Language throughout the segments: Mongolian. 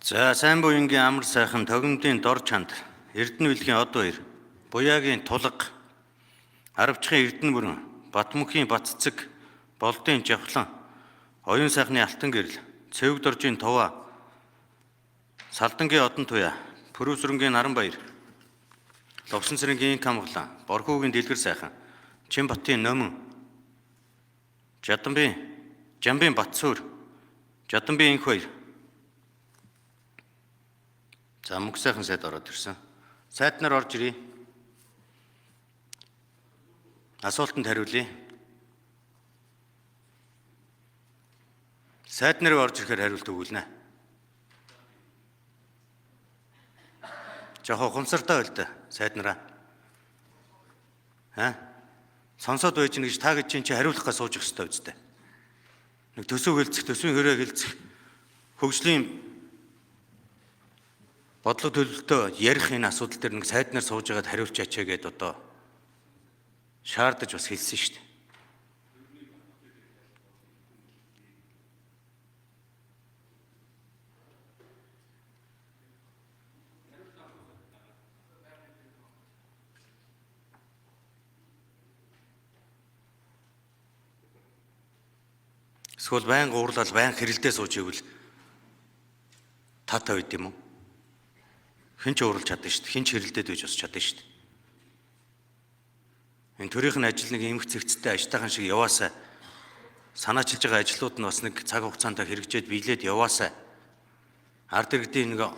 За сайн буянгийн амар сайхан тогомдын дор чанд Эрдэнэ билгийн од баяр буяагийн тулга Аравчхын Эрдэнэ бүрэн Батмөнхийн Батцэг Болдын Жавхлан Оюун сайхны Алтан гэрэл Цэвэг доржийн Туваа Салдангийн Одон туяа Пүрүүсрэнгийн Наран баяр Ловсон цэрэнгийн Камглан Борхуугийн Дэлгэр сайхан Чинбатын Номон Жамбын Батсуур Жаданбын Инх баяр. За мөнх сайхан сайд ороод ирсэн. Сайд нар орж ирье. Асуултанд хариулъя. Сайд нар орж ирэхээр хариулт өгүүлнэ. Жохо ухамсартай байл та сайд нараа. Сонсоод байж гэнэ гэж та гэж чинь хариулах га сууж өгсөй үстэй. Нэг төсөв хэлцэх, төсвийн хөрөө хэлцэх, хөгжлийн бодлого төлөвлөлтөө ярих энэ асуудал дээр нэг сайд нар сууж байгаад хариулж ячаа гэдээ одоо шаардаж бас хэлсэн шүү дээ. Эсвэл байнга уурлал байнга хэрэлдээ сууж ивэл таатай байд юм уу? Хэн ч уурлж чадна шүү дээ. Хэн ч хэрэлдээд байж бас чадна шүү дээ. Энэ төрийнх нь ажил нэг эмх цэгцтэй ажтайхан шиг яваасаа санаачилж байгаа ажлууд нь бас нэг цаг хугацаанд хэрэгжээд биелээд яваасаа ард иргэдийн нэг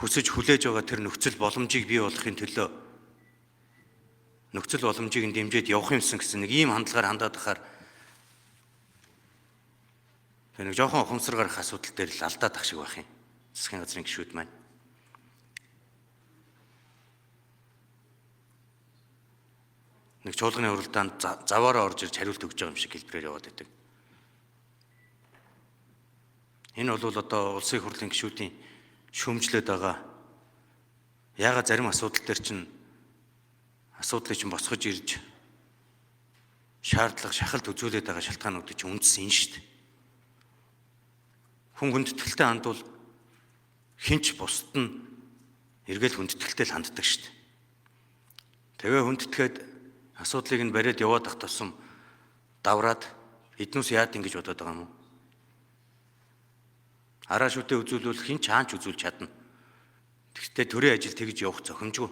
хүсэж хүлээж байгаа тэр нөхцөл боломжийг бий болгохын төлөө нөхцөл боломжийг дэмжиж явах юмсан гэсэн нэг ийм хандлагаар хандаад байхаар тэр нэг жоохон ухамсар гарах асуудал дээр л алдаад ах шиг байх юм. Засгийн газрын гишүүд маань. Нэг чуулганы уралдаанд заваараа орж ирж хариулт өгж байгаа юм шиг хэлбэрээр яваад байдаг. Энэ бол одоо улсын хурлын гишүүдийн шүүмжлээд байгаа. Яагаад зарим асуудал дээр чинь асуудлыг чинь босгож ирж шаардлага шахалт үзүүлээд байгаа шалтгаанууд чинь үндс энэ шүү дээ. Хүн хүндэтгэлтэй хандвал хинч бусд нь эргэл хүндэтгэлтэй л ханддаг шүү дээ. Тэгээ хүндэтгээд асуудлыг нь бариад яваад ах тусам давраад эднүс яад ингэж бодоод байгаа юм уу? Араа шүтээ үзүүлвэл хин ч хаанч үзүүлж чадна. Тэгвэл төрийн ажил тэгж явах зохимжгүй.